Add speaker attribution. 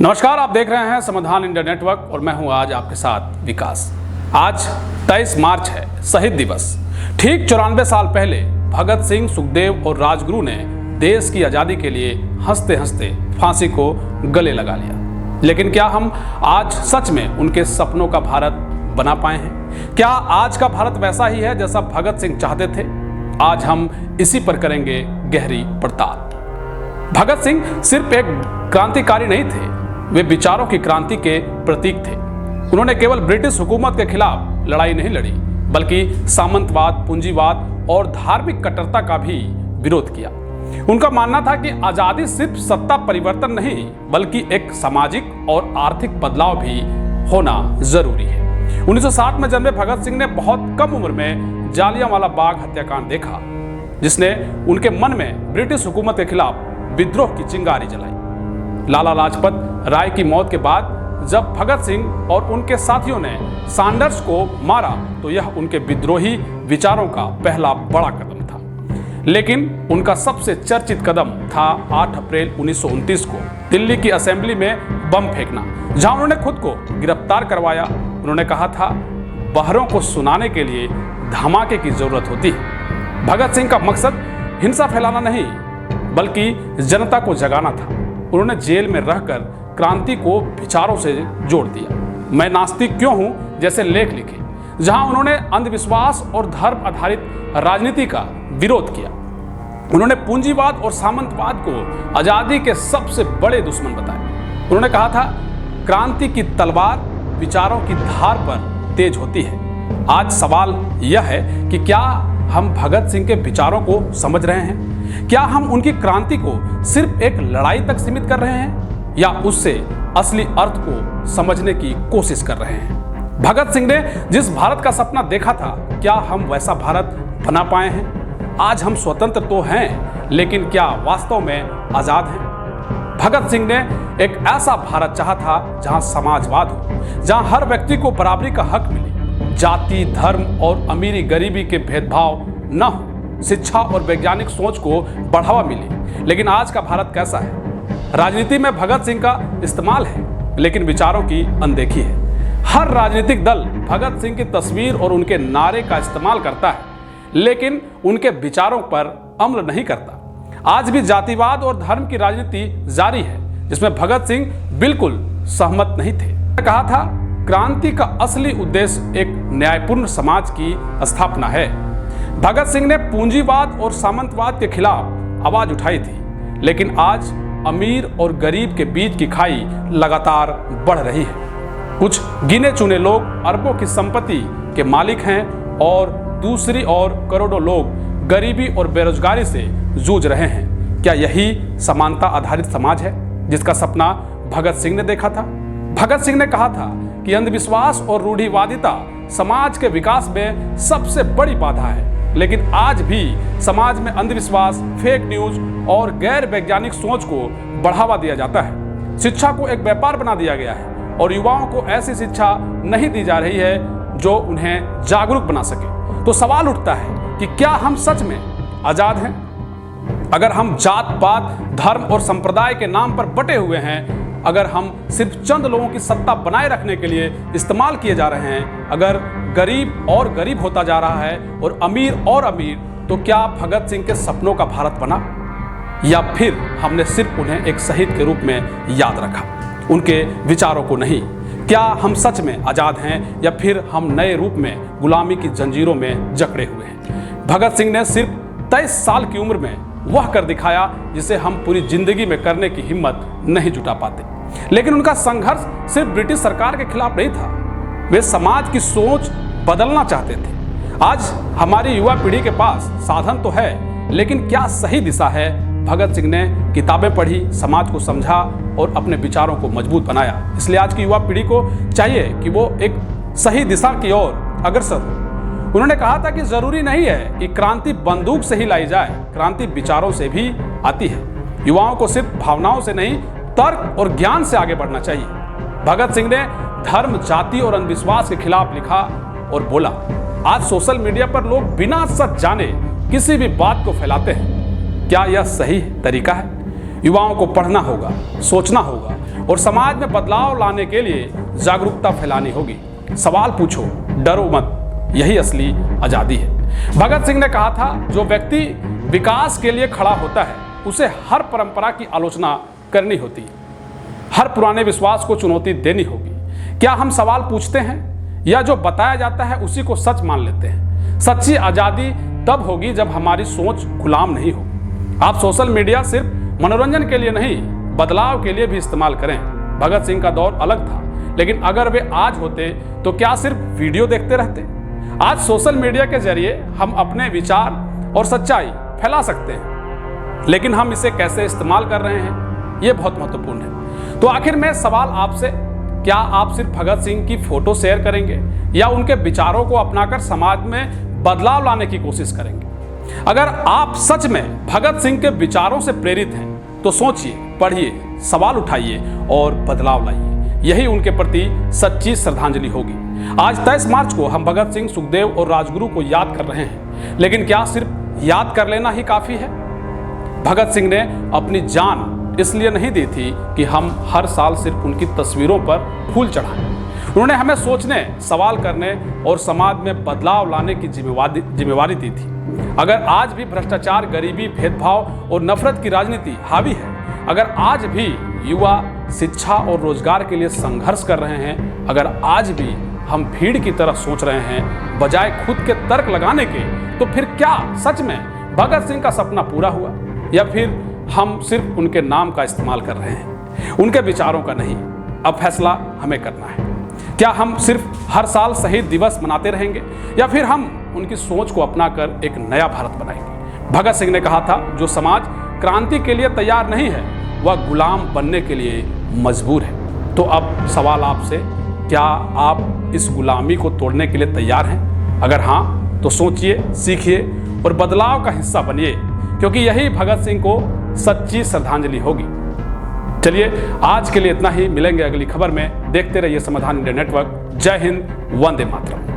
Speaker 1: नमस्कार, आप देख रहे हैं समाधान इंडिया नेटवर्क और मैं हूं आज आपके साथ विकास। आज 23 मार्च है, शहीद दिवस। ठीक 94 साल पहले भगत सिंह, सुखदेव और राजगुरु ने देश की आज़ादी के लिए हंसते हंसते फांसी को गले लगा लिया। लेकिन क्या हम आज सच में उनके सपनों का भारत बना पाए हैं? क्या आज का भारत वैसा ही है जैसा भगत सिंह चाहते थे? आज हम इसी पर करेंगे गहरी पड़ताल। भगत सिंह सिर्फ एक क्रांतिकारी नहीं थे, वे विचारों की क्रांति के प्रतीक थे। उन्होंने केवल ब्रिटिश हुकूमत के खिलाफ लड़ाई नहीं लड़ी, बल्कि सामंतवाद, पूंजीवाद और धार्मिक कट्टरता का भी विरोध किया। उनका मानना था कि आजादी सिर्फ सत्ता परिवर्तन नहीं, बल्कि एक सामाजिक और आर्थिक बदलाव भी होना जरूरी है। 1960 में जन्मे भगत सिंह ने बहुत कम उम्र में जालियांवाला बाग हत्याकांड देखा, जिसने उनके मन में ब्रिटिश हुकूमत के खिलाफ विद्रोह की चिंगारी जलाई। लाला लाजपत राय की मौत के बाद जब भगत सिंह और उनके साथियों ने सैंडर्स को मारा तो यह उनके विद्रोही विचारों का पहला बड़ा कदम था। लेकिन उनका सबसे चर्चित कदम था 8 अप्रैल 1929 को दिल्ली की असेंबली में बम फेंकना, जहां उन्होंने खुद को गिरफ्तार करवाया। उन्होंने कहा था, बहरों को सुनाने के लिए धमाके की जरूरत होती है। भगत सिंह का मकसद हिंसा फैलाना नहीं, बल्कि जनता को जगाना था। उन्होंने जेल में रहकर क्रांति को विचारों से जोड़ दिया। मैं नास्तिक क्यों हूं जैसे लेख लिखे, जहां उन्होंने अंधविश्वास और धर्म आधारित राजनीति का विरोध किया। उन्होंने पूंजीवाद और सामंतवाद को आजादी के सबसे बड़े दुश्मन बताया। उन्होंने कहा था, क्रांति की तलवार विचारों की धार पर तेज होती है। आज सवाल यह है कि क्या हम भगत सिंह के विचारों को समझ रहे हैं? क्या हम उनकी क्रांति को सिर्फ एक लड़ाई तक सीमित कर रहे हैं, या उससे असली अर्थ को समझने की कोशिश कर रहे हैं? भगत सिंह ने जिस भारत का सपना देखा था, क्या हम वैसा भारत बना पाए हैं? आज हम स्वतंत्र तो हैं, लेकिन क्या वास्तव में आजाद हैं? भगत सिंह ने एक ऐसा भारत चाहा था जहां समाजवाद हो, जहां हर व्यक्ति को बराबरी का हक मिले, जाति, धर्म और अमीरी गरीबी के भेदभाव न हो, शिक्षा और वैज्ञानिक सोच को बढ़ावा मिले। लेकिन आज का भारत कैसा है? राजनीति में भगत सिंह का इस्तेमाल है, लेकिन विचारों की अनदेखी है। हर राजनीतिक दल भगत सिंह की तस्वीर और उनके नारे का इस्तेमाल करता है, लेकिन उनके विचारों पर अमल नहीं करता। आज भी जातिवाद और धर्म की राजनीति जारी है, जिसमें भगत सिंह बिल्कुल सहमत नहीं थे। कहा था, क्रांति का असली उद्देश्य एक न्यायपूर्ण समाज की स्थापना है। भगत सिंह ने पूंजीवाद और सामंतवाद के खिलाफ आवाज उठाई थी, लेकिन आज अमीर और गरीब के बीच की खाई लगातार बढ़ रही है। कुछ गिने चुने लोग अरबों की संपत्ति के मालिक हैं और दूसरी ओर करोड़ों लोग गरीबी और बेरोजगारी से जूझ रहे हैं। क्या यही समानता आधारित समाज है जिसका सपना भगत सिंह ने देखा था? भगत सिंह ने कहा था कि अंधविश्वास और रूढ़िवादिता समाज के विकास में सबसे बड़ी बाधा है। लेकिन आज भी समाज में अंधविश्वास, फेक न्यूज और गैर वैज्ञानिक सोच को बढ़ावा दिया जाता है। शिक्षा को एक व्यापार बना दिया गया है और युवाओं को ऐसी शिक्षा नहीं दी जा रही है जो उन्हें जागरूक बना सके। तो सवाल उठता है कि क्या हम सच में आजाद हैं? अगर हम जात पात, धर्म और संप्रदाय के नाम पर बटे हुए हैं, अगर हम सिर्फ चंद लोगों की सत्ता बनाए रखने के लिए इस्तेमाल किए जा रहे हैं, अगर गरीब और गरीब होता जा रहा है और अमीर, तो क्या भगत सिंह के सपनों का भारत बना, या फिर हमने सिर्फ उन्हें एक शहीद के रूप में याद रखा, उनके विचारों को नहीं? क्या हम सच में आजाद हैं, या फिर हम नए रूप में गुलामी की जंजीरों में जकड़े हुए हैं? भगत सिंह ने सिर्फ 23 साल की उम्र में वह कर दिखाया जिसे हम पूरी जिंदगी में करने की हिम्मत नहीं जुटा पाते। लेकिन उनका संघर्ष सिर्फ ब्रिटिश सरकार के खिलाफ नहीं था, वे समाज की सोच बदलना चाहते थे। आज हमारी युवा पीढ़ी के पास साधन तो है, लेकिन क्या सही दिशा है? भगत सिंह ने किताबें पढ़ी, समाज को समझा और अपने विचारों को मजबूत बनाया। इसलिए आज की युवा पीढ़ी को चाहिए कि वो एक सही दिशा की ओर अग्रसर हो। उन्होंने कहा था कि जरूरी नहीं है कि क्रांति बंदूक से ही लाई जाए, क्रांति विचारों से भी आती है। युवाओं को सिर्फ भावनाओं से नहीं, तर्क और ज्ञान से आगे बढ़ना चाहिए। भगत सिंह ने धर्म, जाति और अंधविश्वास के खिलाफ लिखा और बोला। आज सोशल मीडिया पर लोग बिना सच जाने किसी भी बात को फैलाते हैं। क्या यह सही तरीका है? युवाओं को पढ़ना होगा, सोचना होगा और समाज में बदलाव लाने के लिए जागरूकता फैलानी होगी। सवाल पूछो, डरो मत, यही असली आजादी है। भगत सिंह ने कहा था, जो व्यक्ति विकास के लिए खड़ा होता है उसे हर परंपरा की आलोचना करनी होती है, हर पुराने विश्वास को चुनौती देनी होगी। क्या हम सवाल पूछते हैं या जो बताया जाता है उसी को सच मान लेते हैं? सच्ची आजादी तब होगी जब हमारी सोच गुलाम नहीं होगी। आप सोशल मीडिया सिर्फ मनोरंजन के लिए नहीं, बदलाव के लिए भी इस्तेमाल करें। भगत सिंह का दौर अलग था, लेकिन अगर वे आज होते तो क्या सिर्फ वीडियो देखते रहते? आज सोशल मीडिया के जरिए हम अपने विचार और सच्चाई फैला सकते हैं, लेकिन हम इसे कैसे इस्तेमाल कर रहे हैं, ये बहुत महत्वपूर्ण है। तो आखिर में सवाल आपसे, क्या आप सिर्फ भगत सिंह की फोटो शेयर करेंगे या उनके विचारों को अपनाकर समाज में बदलाव लाने की कोशिश करेंगे? अगर आप सच में भगत सिंह के विचारों से प्रेरित हैं तो सोचिए, पढ़िए, सवाल उठाइए और बदलाव लाइए। यही उनके प्रति सच्ची श्रद्धांजलि होगी। आज 23 मार्च को हम भगत सिंह, सुखदेव और राजगुरु को याद कर रहे हैं, लेकिन क्या सिर्फ याद कर लेना ही काफी है? भगत सिंह ने अपनी जान इसलिए नहीं दी थी कि हम हर साल सिर्फ उनकी तस्वीरों पर फूल चढ़ाएं। उन्होंने हमें सोचने, सवाल करने और समाज में बदलाव लाने की जिम्मेवारी दी थी। अगर आज भी भ्रष्टाचार, गरीबी, भेदभाव और नफरत की राजनीति हावी है, अगर आज भी युवा शिक्षा और रोजगार के लिए संघर्ष कर रहे हैं, अगर आज भी हम भीड़ की तरह सोच रहे हैं बजाय खुद के तर्क लगाने के, तो फिर क्या सच में भगत सिंह का सपना पूरा हुआ, या फिर हम सिर्फ उनके नाम का इस्तेमाल कर रहे हैं, उनके विचारों का नहीं? अब फैसला हमें करना है। क्या हम सिर्फ हर साल शहीद दिवस मनाते रहेंगे या फिर हम उनकी सोच को अपनाकर एक नया भारत बनाएंगे? भगत सिंह ने कहा था, जो समाज क्रांति के लिए तैयार नहीं है वह गुलाम बनने के लिए मजबूर है। तो अब सवाल आपसे, क्या आप इस गुलामी को तोड़ने के लिए तैयार हैं? अगर हाँ, तो सोचिए, सीखिए और बदलाव का हिस्सा बनिए, क्योंकि यही भगत सिंह को सच्ची श्रद्धांजलि होगी। चलिए, आज के लिए इतना ही। मिलेंगे अगली खबर में। देखते रहिए समाधान इंडिया नेटवर्क। जय हिंद, वंदे मातरम।